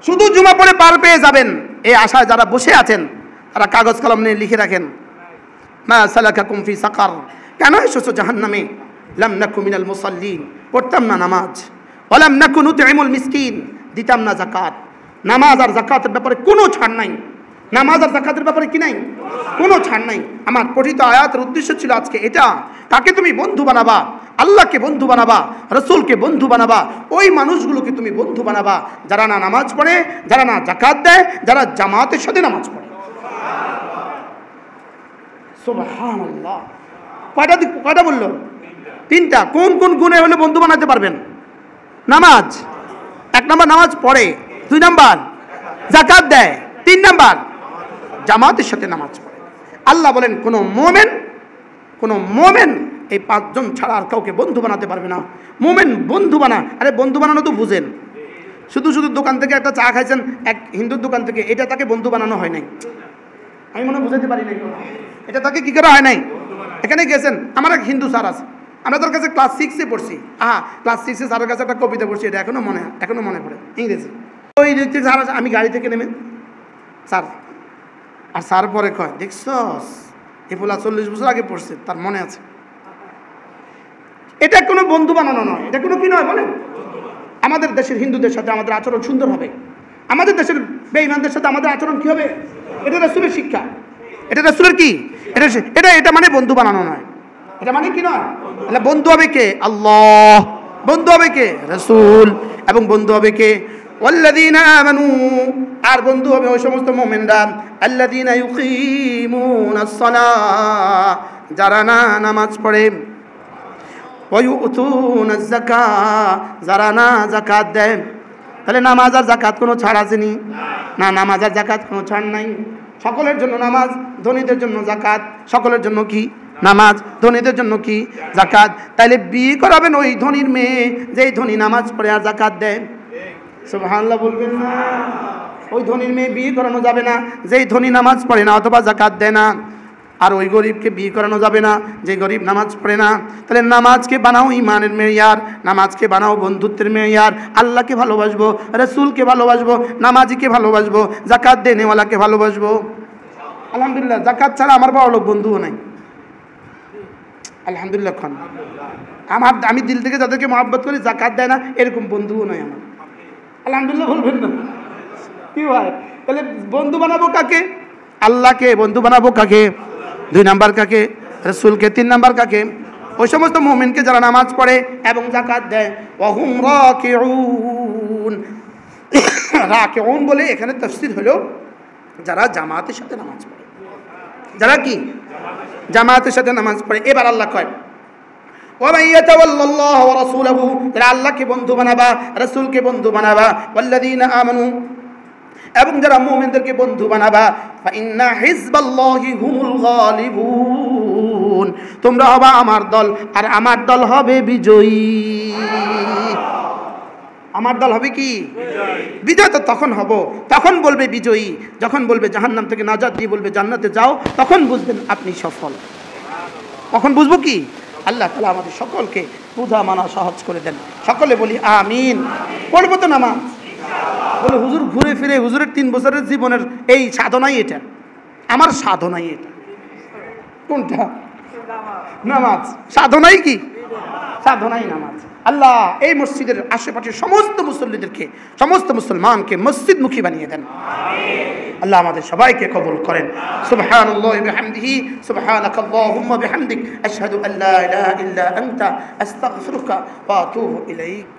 শুধু জুমা পড়ে পার পেয়ে যাবেন এই আশায় যারা বসে আছেন, তারা কাগজ কলম নিয়ে লিখে রাখেন, মা সালাকাকুম ফি সাকার, কেন এসেছো জাহান্নামে? লাম নাকু মিনাল মুসাল্লিন, পড়তাম না নামাজ। ওয়ালাম নাকু নুতইমুল মিসকিন, দিতাম না যাকাত। নামাজ আর যাকাতের ব্যাপারে কোনো ছাড় নাই। নামাজ আর যাকাতের ব্যাপারে কি নাই? কোনো ছাড় নাই। আমার পঠিত আয়াতের উদ্দেশ্য ছিল আজকে এটা, কাকে তুমি বন্ধু বানাবা? আল্লাহকে বন্ধু বানাবা, রসুলকে বন্ধু বানাবা, ওই মানুষগুলোকে তুমি বন্ধু বানাবা যারা না নামাজ পড়ে, যারা না যাকাত দেয়, যারা জামাতের সাথে নামাজ পড়ে। সুবহানাল্লাহ। কয়টা বললো? 3টা। কোন কোন গুণে হলে বন্ধু বানাতে পারবেন? নামাজ, 1 নাম্বার নামাজ পড়ে, 2 নাম্বার যাকাত দেয়, 3 নাম্বার জামাতের সাথে নামাজ পড়ে। আল্লাহ বলেন কোন মোমেন এই 5 জন ছাড়া আর কাউকে বন্ধু বানাতে পারবে না। মোমেন বন্ধু বানা, আরে বন্ধু বানানো তো বুঝেন, শুধু শুধু দোকান থেকে একটা চা খাইছেন এক হিন্দুর দোকান থেকে, এটা তাকে বন্ধু বানানো হয় নাই। আমি মনে বুঝাতে পারি নাই, এটা তাকে কি করা হয় নাই। এখানে গেছেন, আমার এক হিন্দু স্যার আছে, আমরা তার কাছে ক্লাস 6-এ পড়ছি। ক্লাস 6-এ স্যারের কাছে একটা কবিতা পড়ছি, এটা এখনো মনে পড়ে, ইংরেজি। ওই স্যার আছে, আমি গাড়ি থেকে নেমে স্যার, আর স্যার পরে কয়, দেখছস এগুলা 40 বছর আগে পড়ছে, তার মনে আছে। এটা কোনো বন্ধু বানানো নয়, এটা কোনো কি নয় বলেন। আমাদের দেশের হিন্দুদের সাথে আমাদের আচরণ সুন্দর হবে, আমাদের দেশের বেঈমানদের সাথে আমাদের আচরণ কি হবে? এটা রাসূলের শিক্ষা, এটা রাসূলের কি, এটা মানে বন্ধু বানানো নয়। এটা মানে কি নয়? তাহলে বন্ধু হবে কে? আল্লাহ। বন্ধু হবে কে? রাসূল। এবং বন্ধু হবে কে? ওয়াল্লাযীনা আমানু, আর বন্ধু হবে ওই সমস্ত মুমিনরা, আল্লাযীনা ইউকিমুনাস সালাহ, যারা না নামাজ পড়ে, ওয়া ইউতুনাজ যাকাত, যারা না যাকাত দেয়। তাহলে নামাজ আর যাকাত কোনো ছাড় আসেনি? না, নামাজ আর যাকাত কোনো ছাড় নাই। সকলের জন্য নামাজ, ধনীদের জন্য যাকাত, সকলের জন্য কি? নামাজ। ধনীদের জন্য কি? যাকাত। তাইলে বিয়ে করাবেন ওই ধনীর মেয়ে যেই ধনী নামাজ পড়ে আর যাকাত দেয়। সুবহানাল্লাহ বলবেন না? ওই ধনীর মেয়ে বিয়ে করানো যাবে না যেই ধনী নামাজ পড়ে না অথবা যাকাত দেয় না। আর ওই গরিবকে বিয়ে করানো যাবে না যে গরিব নামাজ পড়ে না। তাহলে নামাজকে বানাও ইমানের মেয়ার, নামাজকে বানাও বন্ধুত্বের মেয়ার। আল্লাহকে ভালোবাসবো, রসুলকে ভালোবাসবো, নামাজিকে ভালোবাসবো, যাকাত দেনেওয়ালাকে ভালোবাসবো। আলহামদুলিল্লাহ, যাকাত ছাড়া আমার বড় লোক বন্ধুও নাই। আলহামদুলিল্লাহ খান, আমি দিল থেকে যাদেরকে মহব্বত করি যাকাত দেয় না এরকম বন্ধুও নাই আমার। আলহামদুলিল্লাহ বলবেন না? কি হয়? তাহলে বন্ধু বানাবো কাকে? আল্লাহকে। বন্ধু বানাবো কাকে? 2 নাম্বার কাকে? রসুলকে। 3 নাম্বার কাকে? ওই সমস্ত মুমিনকে যারা নামাজ পড়ে এবং যাকাত দেয়। ওয়াহুম রাকিউন। রাকিউন বলে এখানে তাফসীর হলো যারা জামাতের সাথে নামাজ পড়ে। যারা কি? জামাতের সাথে নামাজ পড়ে। এবার আল্লাহ কয় ওয়ামান ইয়াতাওয়াল্লাল্লাহু ওয়া রাসূলহু, যারা আল্লাহকে বন্ধু বানাবা, রাসূলকে বন্ধু বানাবা, ওয়াল্লাযীনা আমানু, এবং যারা মুমিনদেরকে বন্ধু বানাবা, ফাইন্না হিজবাল্লাহি হুমুল গালিবুন, তোমরা হবা আমার দল আর আমার দল হবে বিজয়ী। আমার দল হবে কি? বিজয়। তো তখন হব, তখন বলবে বিজয়ী, যখন বলবে জাহান্নাম থেকে নাজাত দিয়ে বলবে জান্নাতে যাও, তখন বুঝবেন আপনি সফল। তখন বুঝবো কি? আল্লাহ তাআলা আমাদের সকলকে বুঝা মানা সহজ করে দেন। সকলে বলি আমিন। পড়বো তো নামাজ? বলে হুজুর ঘুরে ফিরে হুজুরের 3 বছরের জীবনের এই সাধনাই এটা, আমার সাধনাই এটা। কোনটা? নামাজ। সাধনাই কি? সাধনাই নামাজ। আল্লাহ এই মসজিদের আশেপাশের সমস্ত মুসল্লিদেরকে, সমস্ত মুসলমানকে মসজিদমুখী বানিয়ে দেন। আল্লাহ আমাদের সবাইকে কবুল করেন। সুবহানাল্লাহি ওয়া বিহামদিহি, সুবহানাকাল্লাহুম্মা বিহামদিক, আশহাদু আল্লা ইলাহা ইল্লা আনতা, আস্তাগফিরুকা ওয়া আতুবু ইলাইক।